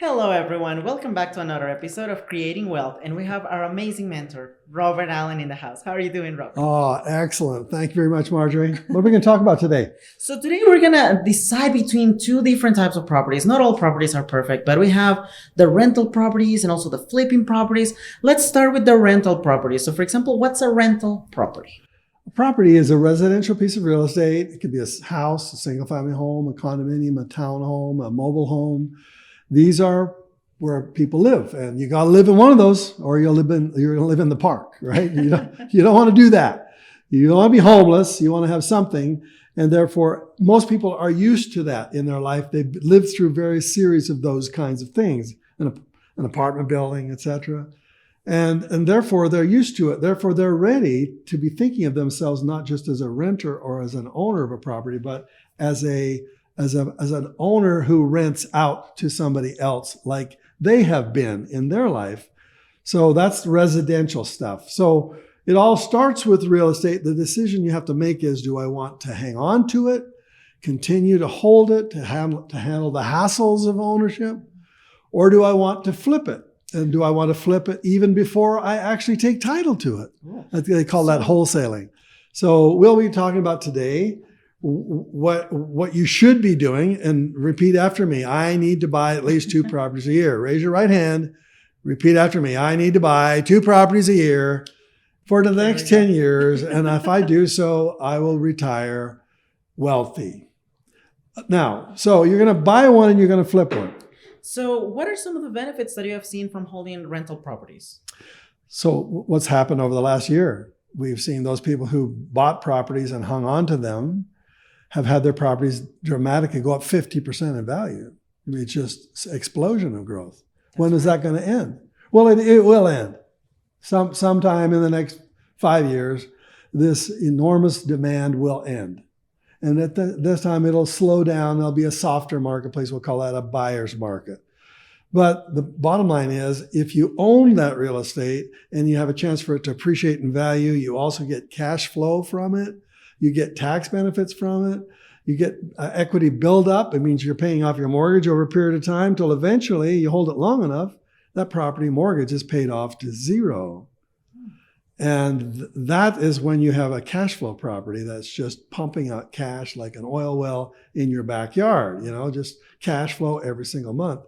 Hello, everyone. Welcome back to another episode of Creating Wealth. And we have our amazing mentor, Robert Allen, in the house. How are you doing, Robert? Oh, excellent. Thank you very much, Marjorie. What are we going to talk about today? So, today we're going to decide between two different types of properties. Not all properties are perfect, but we have the rental properties and also the flipping properties. Let's start with the rental properties. So, for example, what's a rental property? A property is a residential piece of real estate. It could be a house, a single-family home, a condominium, a townhome, a mobile home. These are where people live, and you got to live in one of those, or you're going to live in the park, right? You don't want to do that. You don't want to be homeless. You want to have something, and therefore, most people are used to that in their life. They've lived through various series of those kinds of things, an apartment building, etc., and therefore they're used to it. Therefore, they're ready to be thinking of themselves not just as a renter or as an owner of a property, but as an owner who rents out to somebody else like they have been in their life. So that's residential stuff. So it all starts with real estate. The decision you have to make is, do I want to hang on to it, continue to hold it, to handle the hassles of ownership, or do I want to flip it? And do I want to flip it even before I actually take title to it? Yeah. They call that wholesaling. So we'll be talking about today what you should be doing, and repeat after me. I need to buy at least 2 properties a year. Raise your right hand. Repeat after me. I need to buy 2 properties a year for the next 10 years. And if I do so, I will retire wealthy. Now, so you're going to buy one and you're going to flip one. So what are some of the benefits that you have seen from holding rental properties? So what's happened over the last year? We've seen those people who bought properties and hung on to them have had their properties dramatically go up 50% in value. I mean, it's just explosion of growth. When is that going to end? Well, it will end. Sometime in the next 5 years, this enormous demand will end. And at this time, it'll slow down. There'll be a softer marketplace. We'll call that a buyer's market. But the bottom line is, if you own that real estate and you have a chance for it to appreciate in value, you also get cash flow from it. You get tax benefits from it. You get equity buildup. It means you're paying off your mortgage over a period of time till eventually you hold it long enough, that property mortgage is paid off to zero. And that is when you have a cash flow property that's just pumping out cash like an oil well in your backyard, just cash flow every single month.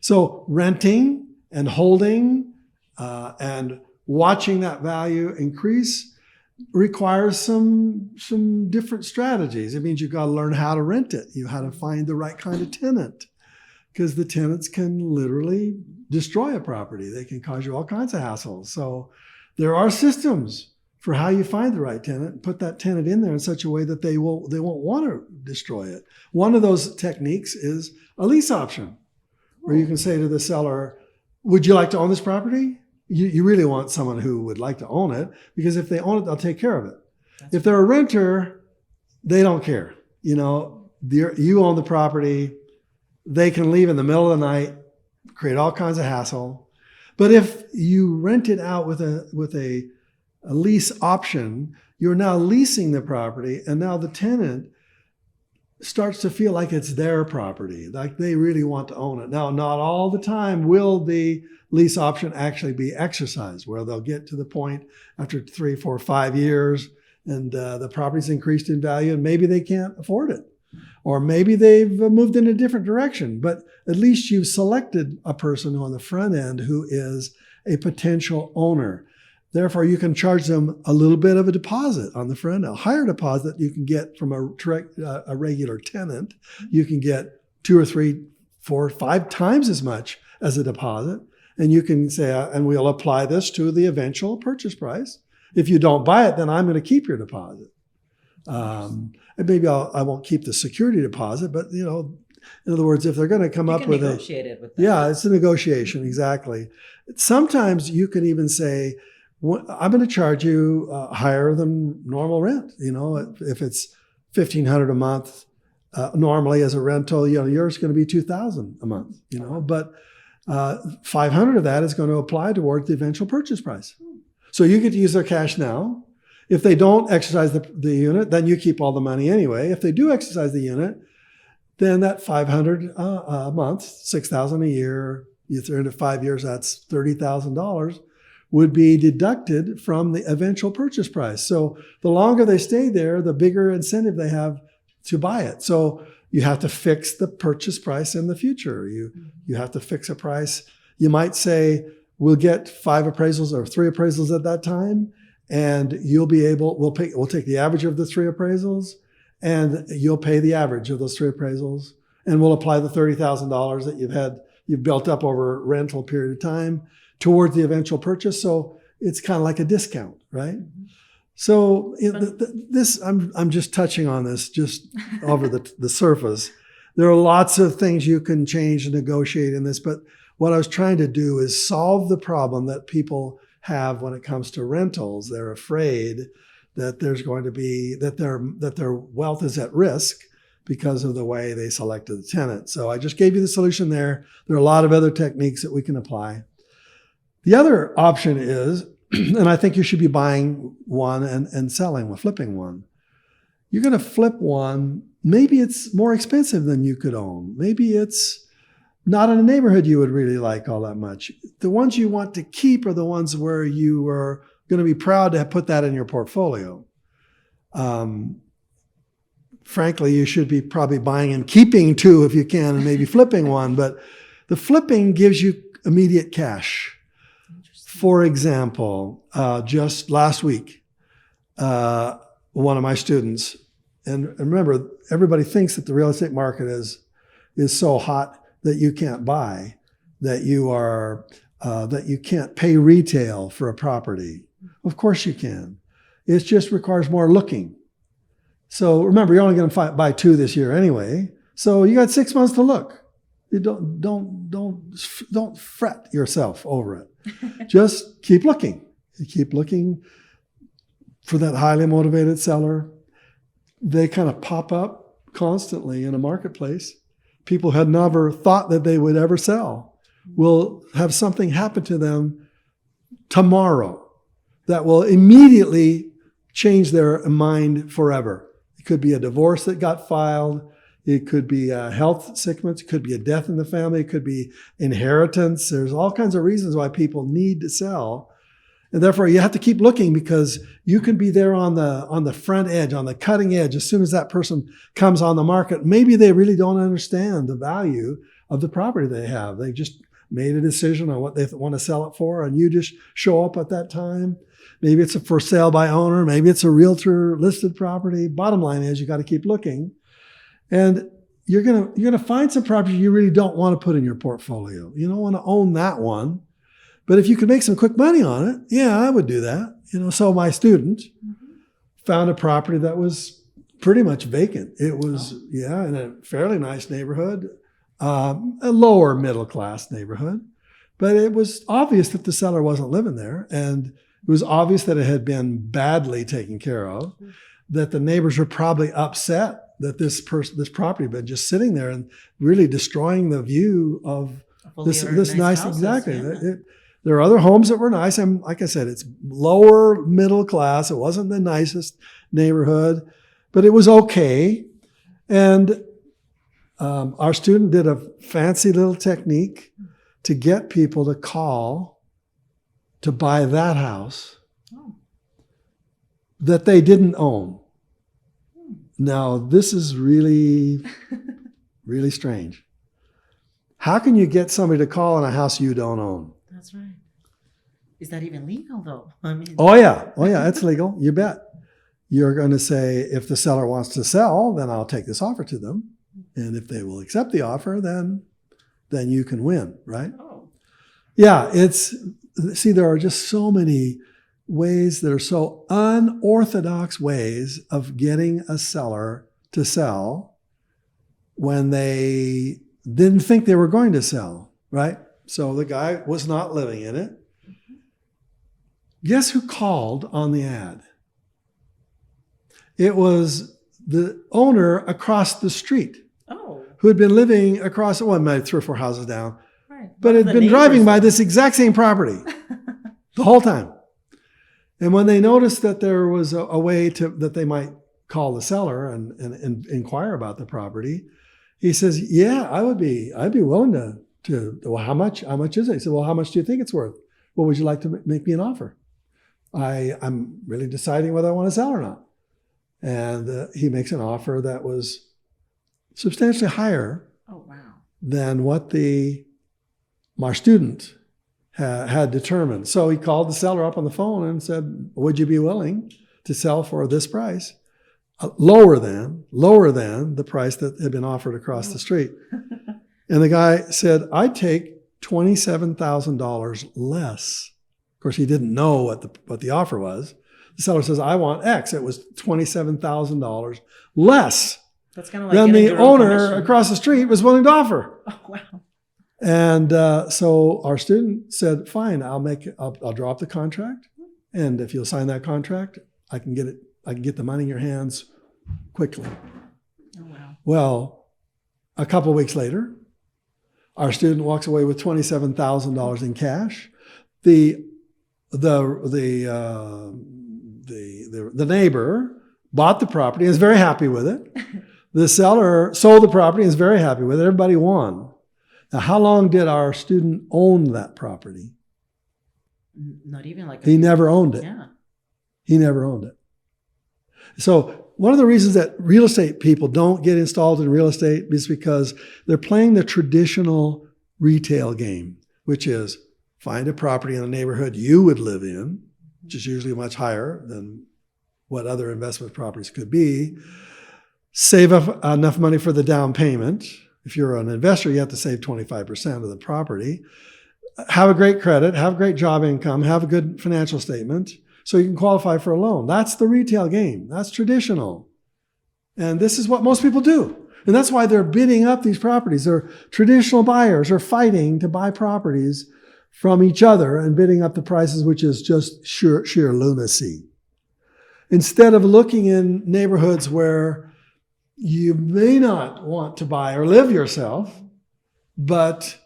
So renting and holding and watching that value increase requires some different strategies. It means you've got to learn how to rent it. You how to find the right kind of tenant, because the tenants can literally destroy a property. They can cause you all kinds of hassles. So there are systems for how you find the right tenant and put that tenant in there in such a way that they won't want to destroy it. One of those techniques is a lease option, where you can say to the seller, would you like to own this property? You really want someone who would like to own it, because if they own it, they'll take care of it. If they're a renter, they don't care. You own the property. They can leave in the middle of the night, create all kinds of hassle. But if you rent it out with a lease option, you're now leasing the property, and now the tenant starts to feel like it's their property, like they really want to own it. Now, not all the time will the lease option actually be exercised, where they'll get to the point after 3, 4, 5 years, and the property's increased in value, and maybe they can't afford it. Or maybe they've moved in a different direction, but at least you've selected a person on the front end who is a potential owner. Therefore, you can charge them a little bit of a deposit on the front, a higher deposit you can get from a regular tenant. You can get 2 or 3, 4, 5 times as much as a deposit. And you can say, and we'll apply this to the eventual purchase price. If you don't buy it, then I'm going to keep your deposit. And maybe I won't keep the security deposit, but in other words, if they're going to come up with negotiate it with them. Yeah, it's a negotiation, exactly. Sometimes you can even say, I'm going to charge you higher than normal rent. If it's $1,500 a month, normally as a rental, yours going to be $2,000 a month. But 500 of that is going to apply towards the eventual purchase price. So you get to use their cash now. If they don't exercise the unit, then you keep all the money anyway. If they do exercise the unit, then that $500 a month, $6,000 a year, you throw into 5 years, that's $30,000 would be deducted from the eventual purchase price. So the longer they stay there, the bigger incentive they have to buy it. So you have to fix the purchase price in the future. You have to fix a price. You might say, we'll get 5 appraisals or 3 appraisals at that time, and we'll take the average of the 3 appraisals, and you'll pay the average of those 3 appraisals, and we'll apply the $30,000 that you've built up over a rental period of time towards the eventual purchase. So it's kind of like a discount, right? So I'm just touching on this just over the surface. There are lots of things you can change and negotiate in this, but what I was trying to do is solve the problem that people have when it comes to rentals. They're afraid that there's going to be that their wealth is at risk because of the way they selected the tenant. So I just gave you the solution there. There are a lot of other techniques that we can apply. The other option is, and I think you should be buying one and selling one, flipping one. You're going to flip one. Maybe it's more expensive than you could own. Maybe it's not in a neighborhood you would really like all that much. The ones you want to keep are the ones where you are going to be proud to have put that in your portfolio. Frankly, you should be probably buying and keeping 2 if you can, and maybe flipping one. But the flipping gives you immediate cash. For example, just last week, one of my students, and remember, everybody thinks that the real estate market is so hot that you can't buy, that you can't pay retail for a property. Of course you can. It just requires more looking. So remember, you're only going to buy 2 this year anyway. So you got 6 months to look. You don't fret yourself over it. Just keep looking. You keep looking for that highly motivated seller. They kind of pop up constantly in a marketplace. People had never thought that they would ever sell will have something happen to them tomorrow that will immediately change their mind forever. It could be a divorce that got filed. It could be a health sickness. It could be a death in the family. It could be inheritance. There's all kinds of reasons why people need to sell. And therefore, you have to keep looking because you can be there on the front edge, on the cutting edge. As soon as that person comes on the market, maybe they really don't understand the value of the property they have. They just made a decision on what they want to sell it for, and you just show up at that time. Maybe it's a for sale by owner. Maybe it's a realtor listed property. Bottom line is you got to keep looking. And you're gonna find some property you really don't want to put in your portfolio. You don't want to own that one. But if you could make some quick money on it, yeah, I would do that. So my student found a property that was pretty much vacant. It was, in a fairly nice neighborhood, a lower middle class neighborhood. But it was obvious that the seller wasn't living there. And it was obvious that it had been badly taken care of, that the neighbors were probably upset that this property had been just sitting there and really destroying the view of this nice houses, exactly. Yeah. There are other homes that were nice. And like I said, it's lower middle class. It wasn't the nicest neighborhood, but it was okay. And our student did a fancy little technique to get people to call to buy that house that they didn't own. Now, this is really, really strange. How can you get somebody to call on a house you don't own? That's right. Is that even legal, though? I mean, Oh yeah, it's legal. You bet. You're going to say, if the seller wants to sell, then I'll take this offer to them, and if they will accept the offer, then you can win, right? Oh. Yeah, there are just so many ways that are so unorthodox ways of getting a seller to sell when they didn't think they were going to sell, right? So the guy was not living in it. Guess who called on the ad? It was the owner across the street who had been living across, maybe 3 or 4 houses down, right. But had been driving by this exact same property the whole time. And when they noticed that there was a way that they might call the seller and inquire about the property, He says, yeah, I'd be willing to, well, how much is it? He said, well, how much do you think it's worth? Well, would you like to make me an offer? I'm really deciding whether I want to sell or not. And he makes an offer that was substantially higher than what my student had determined. So he called the seller up on the phone and said, would you be willing to sell for this price? Lower than the price that had been offered across the street. And the guy said, I'd take $27,000 less. Of course, he didn't know what the offer was. The seller says, I want X. It was $27,000 less than the owner across the street was willing to offer. Oh, wow. And so our student said, fine, I'll draw up the contract. And if you'll sign that contract, I can get the money in your hands quickly. Oh, wow. Well, a couple of weeks later, our student walks away with $27,000 in cash. The neighbor bought the property and is very happy with it. The seller sold the property and is very happy with it. Everybody won. Now, how long did our student own that property? Not even like he never owned it. Yeah. He never owned it. So one of the reasons that real estate people don't get installed in real estate is because they're playing the traditional retail game, which is find a property in a neighborhood you would live in, which is usually much higher than what other investment properties could be, save up enough money for the down payment. If you're an investor, you have to save 25% of the property. Have a great credit, have great job income, have a good financial statement so you can qualify for a loan. That's the retail game. That's traditional. And this is what most people do. And that's why they're bidding up these properties. They're traditional buyers are fighting to buy properties from each other and bidding up the prices, which is just sheer lunacy. Instead of looking in neighborhoods where you may not want to buy or live yourself, but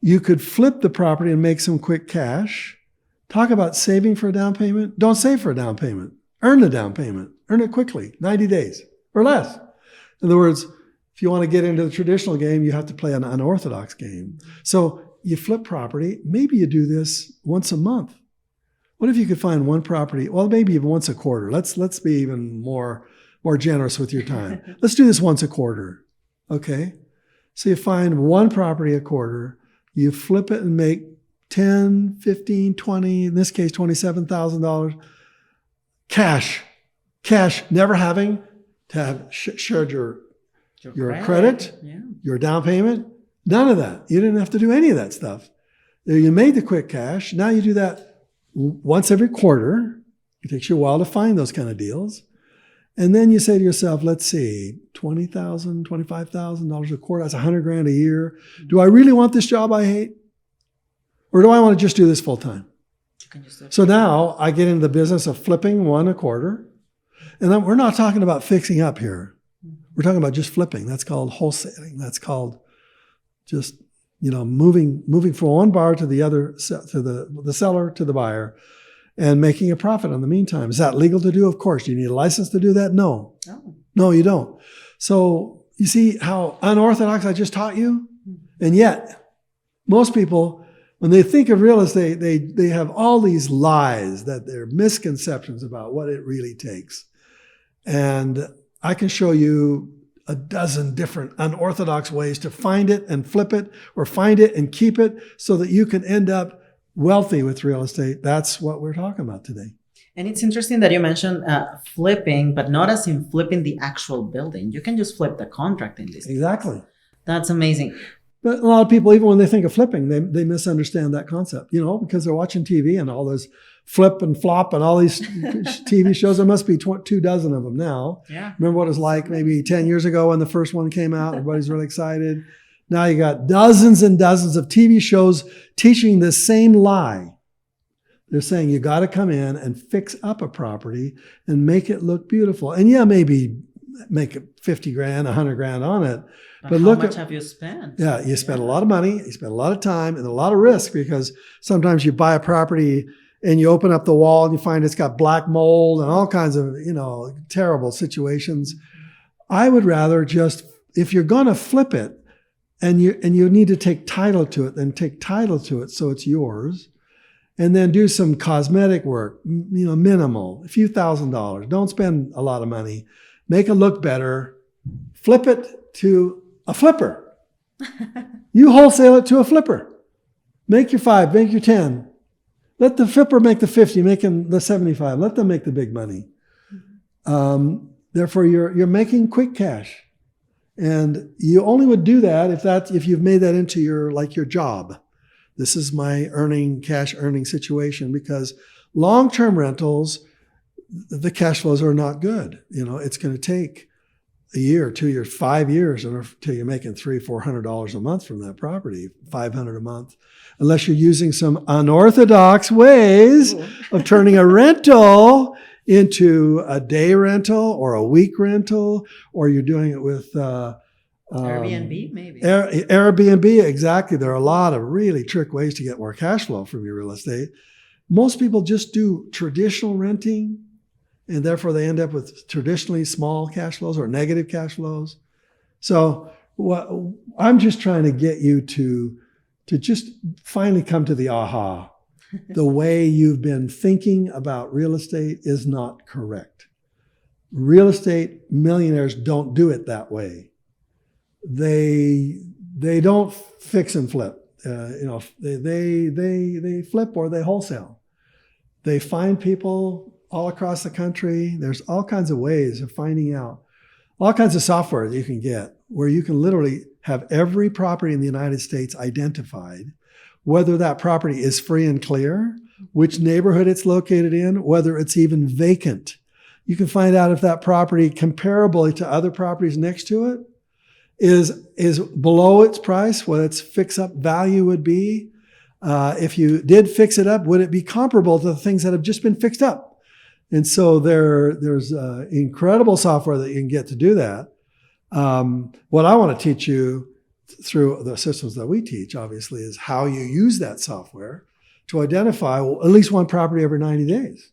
you could flip the property and make some quick cash. Talk about saving for a down payment. Don't save for a down payment. Earn the down payment. Earn it quickly, 90 days or less. In other words, if you want to get into the traditional game, you have to play an unorthodox game. So you flip property. Maybe you do this once a month. What if you could find one property? Well, maybe even once a quarter. Let's be even more generous with your time. Let's do this once a quarter. Okay? So you find one property a quarter. You flip it and make $10, $15, $20, in this case, $27,000 cash, never having to have shared your credit, your down payment, none of that. You didn't have to do any of that stuff. You made the quick cash. Now you do that once every quarter. It takes you a while to find those kind of deals. And then you say to yourself, let's see, $20,000, $25,000 a quarter, that's $100,000 a year. Do I really want this job I hate? Or do I want to just do this full time? So now I get into the business of flipping one a quarter. And then we're not talking about fixing up here. We're talking about just flipping. That's called wholesaling. That's called just, moving from one bar to the other, to the seller to the buyer, and making a profit in the meantime. Is that legal to do? Of course. Do you need a license to do that? No. No, you don't. So you see how unorthodox I just taught you? And yet, most people, when they think of real estate, they have all these lies, that they're misconceptions about what it really takes. And I can show you a dozen different unorthodox ways to find it and flip it, or find it and keep it, so that you can end up wealthy with real estate. That's what we're talking about today. And it's interesting that you mentioned flipping, but not as in flipping the actual building. You can just flip the contract in this case. Exactly. That's amazing. But a lot of people, even when they think of flipping, they misunderstand that concept, because they're watching TV and all those flip and flop and all these TV shows. There must be 24 of them now. Yeah. Remember what it was like maybe 10 years ago when the first one came out? Everybody's really excited. Now you got dozens and dozens of TV shows teaching the same lie. They're saying you got to come in and fix up a property and make it look beautiful. And maybe make it $50,000, $100,000 on it. But how much have you spent? Yeah, you spent a lot of money, you spent a lot of time, and a lot of risk, because sometimes you buy a property and you open up the wall and you find it's got black mold and all kinds of, terrible situations. I would rather just if you're going to flip it and you need to take title to it, then take title to it so it's yours. And then do some cosmetic work, minimal, a few $1,000s. Don't spend a lot of money. Make it look better. Flip it to a flipper. You wholesale it to a flipper. Make your 5, make your 10. Let the flipper make the 50, make them the 75. Let them make the big money. Therefore, you're making quick cash. And you only would do that if you've made that into your job. This is my cash earning situation, because long-term rentals, the cash flows are not good. It's going to take a year, 2 years, 5 years until you're making $300-400 a month from that property, $500 a month, unless you're using some unorthodox ways of turning a rental into a day rental or a week rental, or you're doing it with Airbnb, maybe. Airbnb, exactly. There are a lot of really trick ways to get more cash flow from your real estate. Most people just do traditional renting, and therefore they end up with traditionally small cash flows or negative cash flows. So I'm just trying to get you to just finally come to the aha. The way you've been thinking about real estate is not correct. Real estate millionaires don't do it that way. They don't fix and flip. They flip or they wholesale. They find people all across the country. There's all kinds of ways of finding out, all kinds of software that you can get where you can literally have every property in the United States identified, whether that property is free and clear, which neighborhood it's located in, whether it's even vacant. You can find out if that property, comparably to other properties next to it, is below its price, what its fix-up value would be. If you did fix it up, would it be comparable to the things that have just been fixed up? And so there's incredible software that you can get to do that. What I want to teach you through the systems that we teach, obviously, is how you use that software to identify at least one property every 90 days.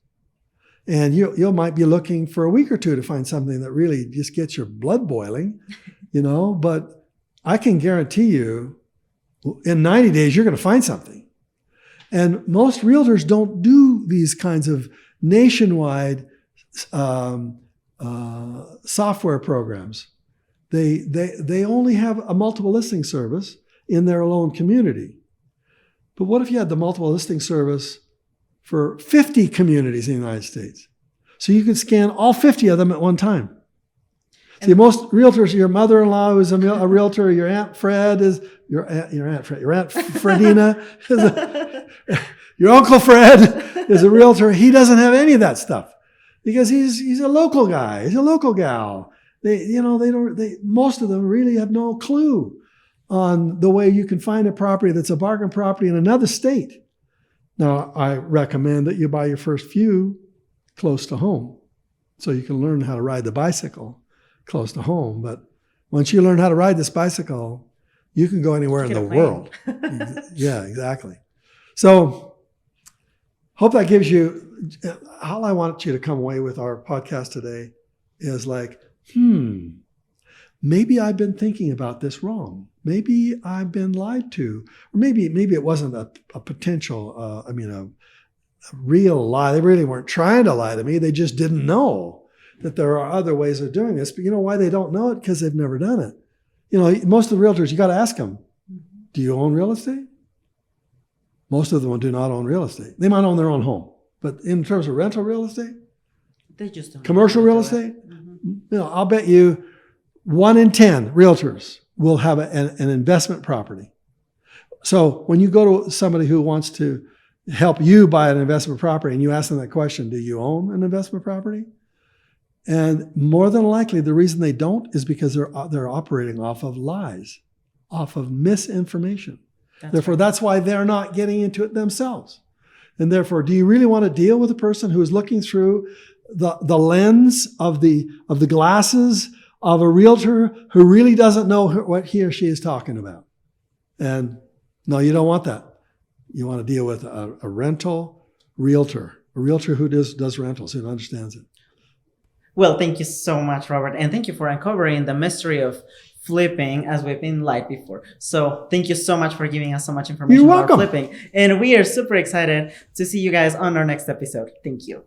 And you might be looking for a week or two to find something that really just gets your blood boiling, but I can guarantee you in 90 days, you're going to find something. And most realtors don't do these kinds of nationwide software programs. They only have a multiple listing service in their own community. But what if you had the multiple listing service for 50 communities in the United States? So you could scan all 50 of them at one time. See, most realtors, your mother-in-law is a realtor, your Aunt Fred is, your Aunt Fredina is your Uncle Fred is a realtor. He doesn't have any of that stuff because he's a local guy. He's a local gal. Most of them really have no clue on the way you can find a property that's a bargain property in another state. Now, I recommend that you buy your first few close to home so you can learn how to ride the bicycle close to home. But once you learn how to ride this bicycle, you can go anywhere in the world. Yeah, exactly. So hope that gives you, all I want you to come away with our podcast today is like, maybe I've been thinking about this wrong. Maybe I've been lied to. Or maybe it wasn't a potential, a real lie. They really weren't trying to lie to me. They just didn't know that there are other ways of doing this. But you know why they don't know it? Because they've never done it. Most of the realtors, you got to ask them, do you own real estate? Most of them do not own real estate. They might own their own home. But in terms of rental real estate, they just don't. Commercial real estate, I'll bet you 1 in 10 realtors will have an investment property. So when you go to somebody who wants to help you buy an investment property and you ask them that question, do you own an investment property? And more than likely, the reason they don't is because they're operating off of lies, off of misinformation. That's why they're not getting into it themselves. And therefore, do you really want to deal with a person who is looking through the lens of the glasses of a realtor who really doesn't know what he or she is talking about? And no, you don't want that. You want to deal with a rental realtor, a realtor who does rentals, who understands it. Well, thank you so much, Robert. And thank you for uncovering the mystery of flipping as we've been live before. So thank you so much for giving us so much information You're about welcome. flipping. And we are super excited to see you guys on our next episode. Thank you.